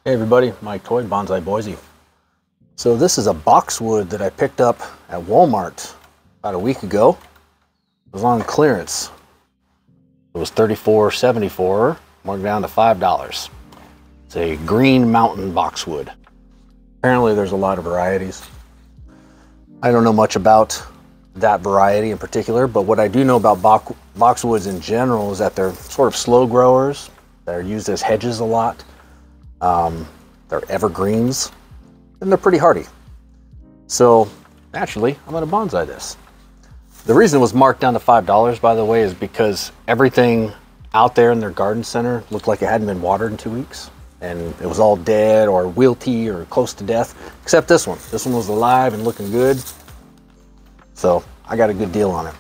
Hey everybody, Mike Toy, Bonsai Boise. So this is a boxwood that I picked up at Walmart about a week ago. It was on clearance. It was $34.74, marked down to $5. It's a green mountain boxwood. Apparently there's a lot of varieties. I don't know much about that variety in particular, but what I do know about boxwoods in general is that they're sort of slow growers. They're used as hedges a lot. They're evergreens, and they're pretty hardy. So naturally, I'm going to bonsai this. The reason it was marked down to $5, by the way, is because everything out there in their garden center looked like it hadn't been watered in 2 weeks, and it was all dead or wilty or close to death, except this one. This one was alive and looking good, so I got a good deal on it.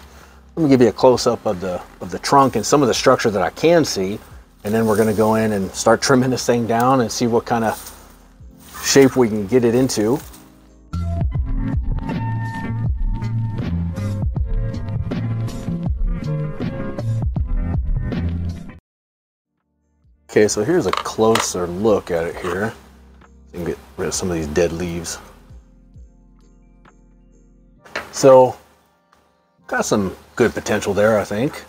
Let me give you a close-up of the trunk and some of the structure that I can see, and then we're going to go in and start trimming this thing down and see what kind of shape we can get it into. Okay, so here's a closer look at it here. So you can get rid of some of these dead leaves. So, got some good potential there, I think.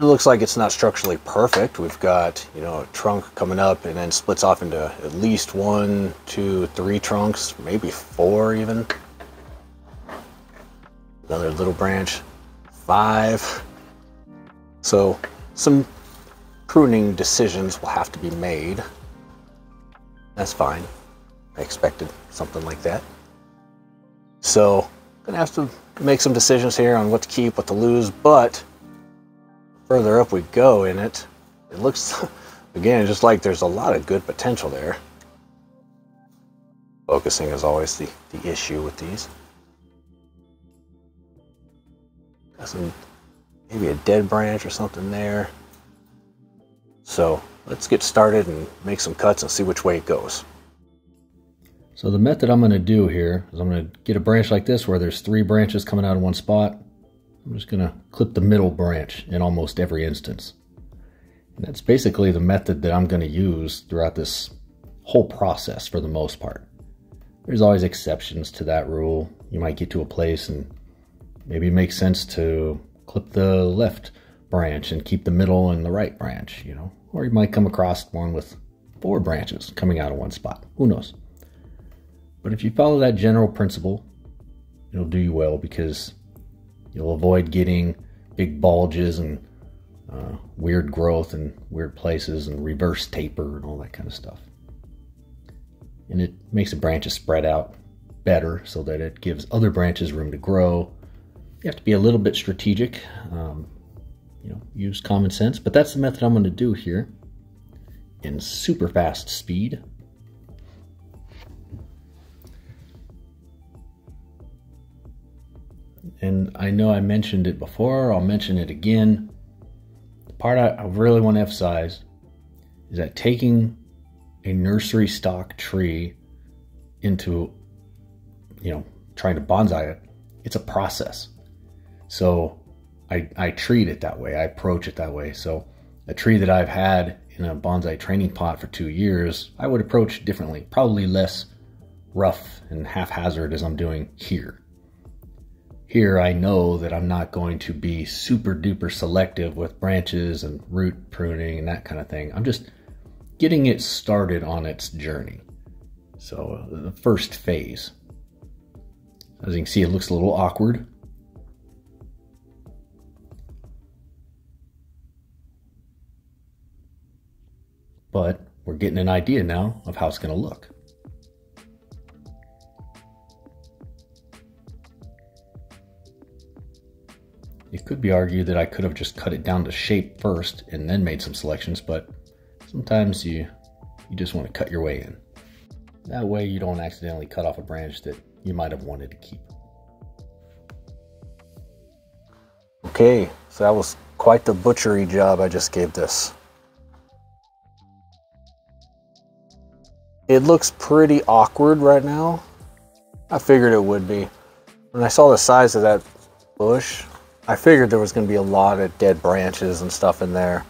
It looks like it's not structurally perfect. We've got, a trunk coming up and then splits off into at least 1, 2, 3 trunks, maybe 4 even. Another little branch, 5. So some pruning decisions will have to be made. That's fine. I expected something like that. So gonna have to make some decisions here on what to keep, what to lose, but further up we go in it, it looks, again, just like there's a lot of good potential there. Focusing is always the issue with these. Got some, maybe a dead branch or something there. So let's get started and make some cuts and see which way it goes. So the method I'm going to do here is I'm going to get a branch like this where there's 3 branches coming out of one spot. I'm just going to clip the middle branch in almost every instance. And that's basically the method that I'm going to use throughout this whole process for the most part. There's always exceptions to that rule. You might get to a place and maybe it makes sense to clip the left branch and keep the middle and the right branch, Or you might come across one with 4 branches coming out of one spot. Who knows? But if you follow that general principle, it'll do you well because you'll avoid getting big bulges and weird growth in weird places and reverse taper and all that kind of stuff. And it makes the branches spread out better so that it gives other branches room to grow. You have to be a little bit strategic, use common sense, but that's the method I'm going to do here in super fast speed. And I know I mentioned it before, I'll mention it again. The part I really want to emphasize is that taking a nursery stock tree into, trying to bonsai it, it's a process. So I treat it that way, I approach it that way. So a tree that I've had in a bonsai training pot for 2 years, I would approach differently, probably less rough and haphazard as I'm doing here. Here I know that I'm not going to be super duper selective with branches and root pruning and that kind of thing. I'm just getting it started on its journey. So the first phase. As you can see, it looks a little awkward. But we're getting an idea now of how it's going to look. It could be argued that I could have just cut it down to shape first and then made some selections, but sometimes you just want to cut your way in. That way you don't accidentally cut off a branch that you might have wanted to keep. Okay, so that was quite the butchery job I just gave this. It looks pretty awkward right now. I figured it would be. When I saw the size of that bush, I figured there was going to be a lot of dead branches and stuff in there.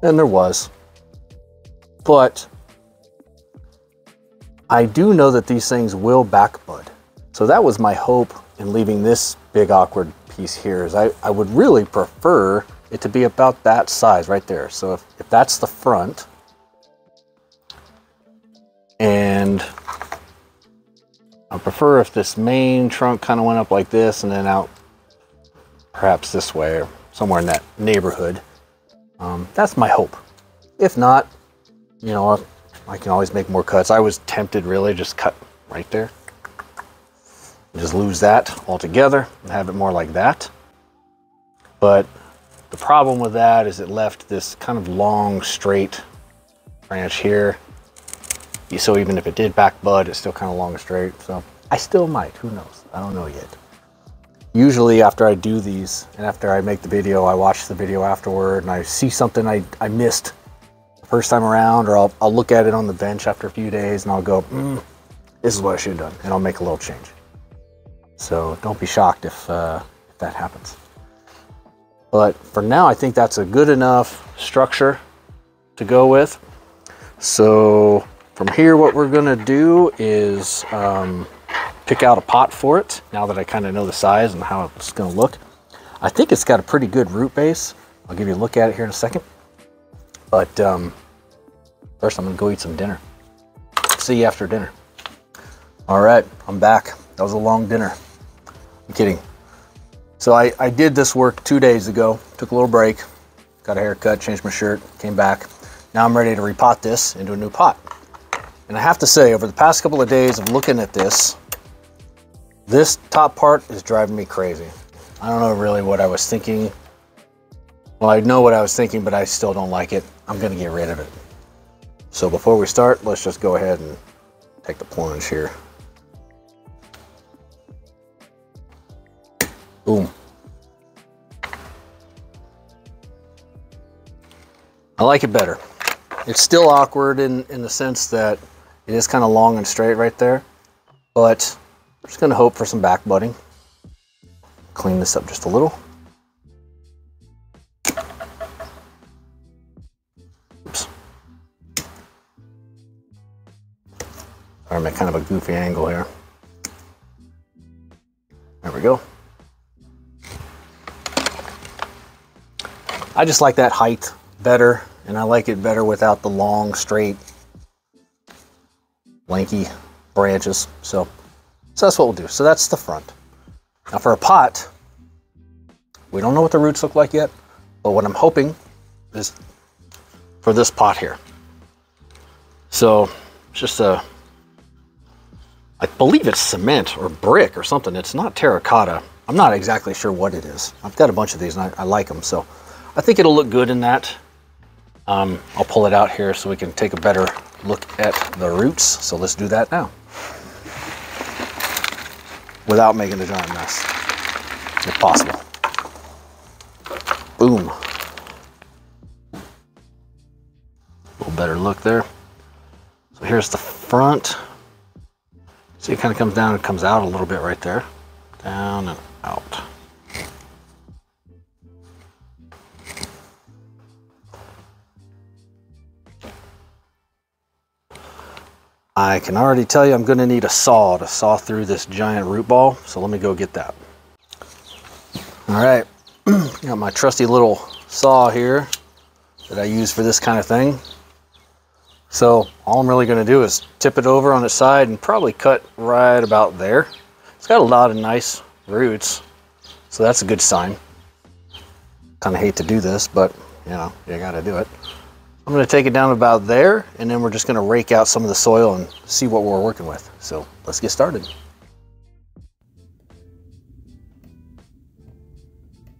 And there was. But I do know that these things will back bud. So that was my hope in leaving this big awkward piece here, is I would really prefer it to be about that size right there. So if that's the front, and I prefer if this main trunk kind of went up like this and then out perhaps this way or somewhere in that neighborhood. That's my hope. If not, you know, I can always make more cuts. I was tempted really just cut right there. Just lose that altogether and have it more like that. But the problem with that is it left this kind of long, straight branch here. So even if it did back bud, it's still kind of long and straight. So I still might, who knows? I don't know yet. Usually after I do these and after I make the video, I watch the video afterward and I see something I missed the first time around, or I'll look at it on the bench after a few days and I'll go, this is what I should have done. And I'll make a little change. So don't be shocked if that happens. But for now, I think that's a good enough structure to go with. So from here, what we're gonna do is pick out a pot for it, now that I kind of know the size and how it's gonna look. I think it's got a pretty good root base. I'll give you a look at it here in a second. But first I'm gonna go eat some dinner. See you after dinner. All right, I'm back. That was a long dinner. I'm kidding. So I did this work 2 days ago, took a little break, got a haircut, changed my shirt, came back. Now I'm ready to repot this into a new pot. And I have to say, over the past couple of days of looking at this top part is driving me crazy. I don't know really what I was thinking. Well, I know what I was thinking, but I still don't like it. I'm gonna get rid of it. So before we start, let's just go ahead and take the plunge here. Boom. I like it better. It's still awkward in the sense that it is kind of long and straight right there, but I'm just gonna hope for some back budding. Clean this up just a little. Oops. I'm at kind of a goofy angle here. There we go. I just like that height better, and I like it better without the long, straight, lanky branches. So that's what we'll do. So that's the front. Now for a pot, we don't know what the roots look like yet, but what I'm hoping is for this pot here. So it's just I believe it's cement or brick or something. It's not terracotta. I'm not exactly sure what it is. I've got a bunch of these and I like them. So I think it'll look good in that. I'll pull it out here so we can take a better look at the roots. So let's do that now, without making a giant mess, if possible. Boom. A little better look there. So here's the front. See, it kind of comes down and comes out a little bit right there. Down and out. I can already tell you I'm going to need a saw to saw through this giant root ball, so let me go get that. All right, got my trusty little saw here that I use for this kind of thing. So all I'm really going to do is tip it over on its side and probably cut right about there. It's got a lot of nice roots, so that's a good sign. Kind of hate to do this, but you know, you got to do it. I'm going to take it down about there, and then we're just going to rake out some of the soil and see what we're working with. So let's get started.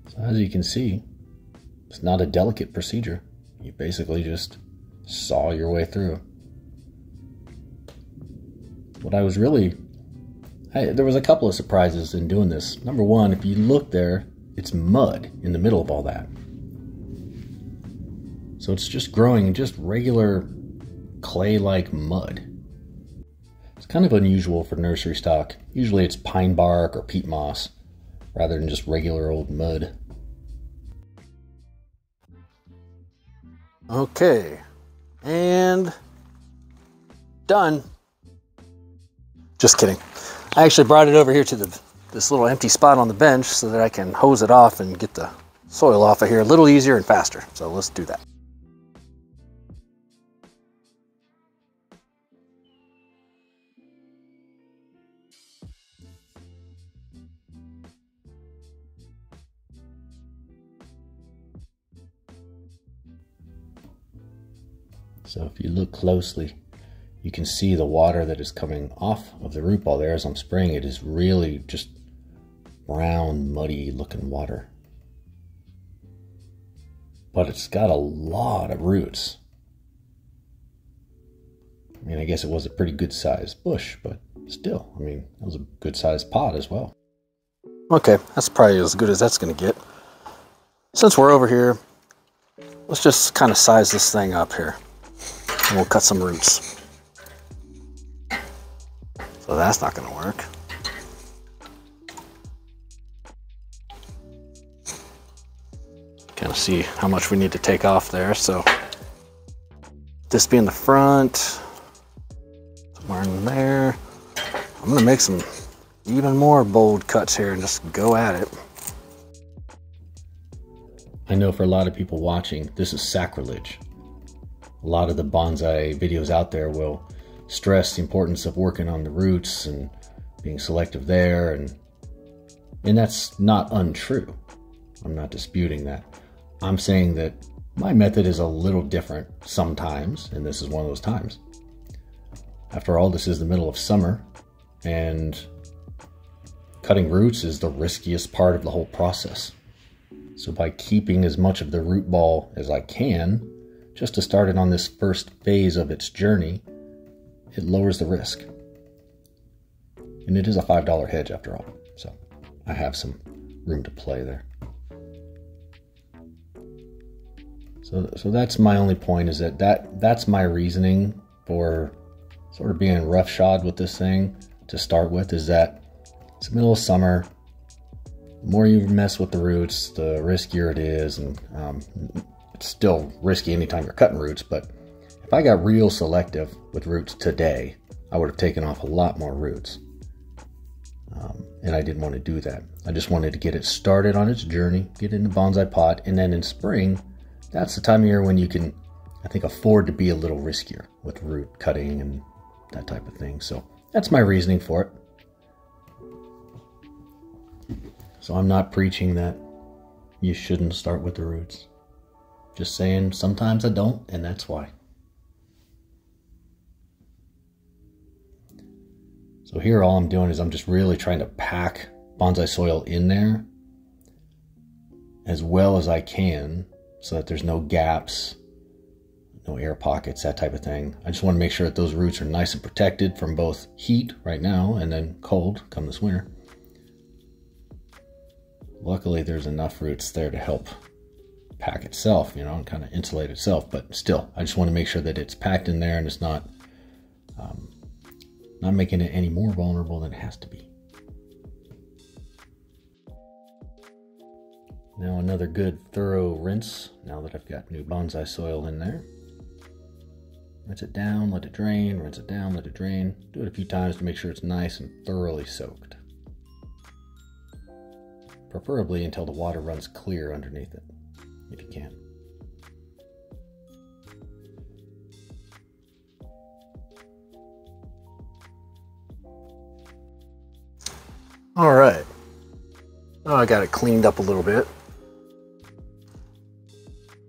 So as you can see, it's not a delicate procedure. You basically just saw your way through. What I was really, there was a couple of surprises in doing this. Number one, if you look there, it's mud in the middle of all that. So it's just growing in just regular clay-like mud. It's kind of unusual for nursery stock. Usually it's pine bark or peat moss rather than just regular old mud. Okay, and And done. Just kidding. I actually brought it over here to this little empty spot on the bench so that I can hose it off and get the soil off of here a little easier and faster. So let's do that. So if you look closely, you can see the water that is coming off of the root ball there as I'm spraying it is really just brown, muddy looking water. But it's got a lot of roots. I mean, I guess it was a pretty good sized bush, but still, I mean, it was a good sized pot as well. Okay, that's probably as good as that's gonna get. Since we're over here, let's just kind of size this thing up here. And we'll cut some roots. So that's not going to work. Kind of see how much we need to take off there. So this being the front, somewhere in there. I'm going to make some even more bold cuts here and just go at it. I know for a lot of people watching, this is sacrilege. A lot of the bonsai videos out there will stress the importance of working on the roots and being selective there, and that's not untrue. I'm not disputing that. I'm saying that my method is a little different sometimes, and this is one of those times. After all, this is the middle of summer, and cutting roots is the riskiest part of the whole process. So by keeping as much of the root ball as I can, just to start it on this first phase of its journey, it lowers the risk. And it is a $5 hedge after all, so I have some room to play there. So that's my only point, is that's my reasoning for sort of being roughshod with this thing to start with, is that it's the middle of summer. The more you mess with the roots, the riskier it is, and it's still risky anytime you're cutting roots, but if I got real selective with roots today, I would have taken off a lot more roots. And I didn't want to do that. I just wanted to get it started on its journey, get it in the bonsai pot, and then in spring, that's the time of year when you can, I think, afford to be a little riskier with root cutting and that type of thing. So that's my reasoning for it. So I'm not preaching that you shouldn't start with the roots. Just saying sometimes I don't, and that's why. So here all I'm doing is I'm just really trying to pack bonsai soil in there as well as I can so that there's no gaps, no air pockets, that type of thing. I just want to make sure that those roots are nice and protected from both heat right now and then cold come this winter. Luckily there's enough roots there to help pack itself, you know, and kind of insulate itself, but still, I just want to make sure that it's packed in there and it's not making it any more vulnerable than it has to be. Now another good thorough rinse, now that I've got new bonsai soil in there. Rinse it down, let it drain, rinse it down, let it drain. Do it a few times to make sure it's nice and thoroughly soaked. Preferably until the water runs clear underneath it, if you can. All right. Oh, I got it cleaned up a little bit.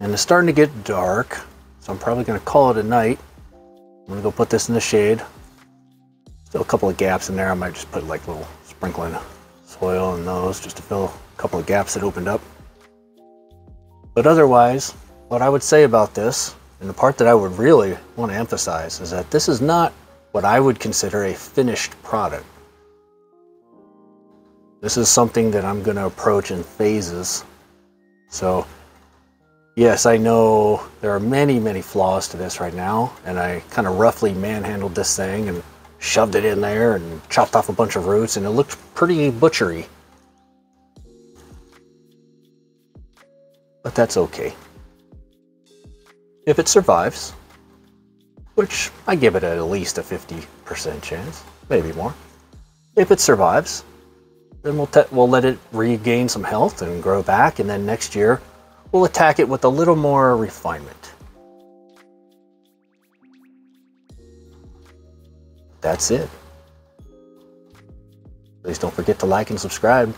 And it's starting to get dark, so I'm probably going to call it a night. I'm going to go put this in the shade. Still a couple of gaps in there. I might just put like little sprinkling soil in those just to fill a couple of gaps that opened up. But otherwise, what I would say about this, and the part that I would really want to emphasize, is that this is not what I would consider a finished product. This is something that I'm going to approach in phases. So yes, I know there are many, many flaws to this right now, and I kind of roughly manhandled this thing and shoved it in there and chopped off a bunch of roots, and it looked pretty butchery. But that's okay. If it survives, which I give it at least a 50% chance, maybe more. If it survives, then we'll let it regain some health and grow back, and then next year we'll attack it with a little more refinement. That's it. Please don't forget to like and subscribe.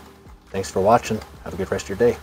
Thanks for watching. Have a good rest of your day.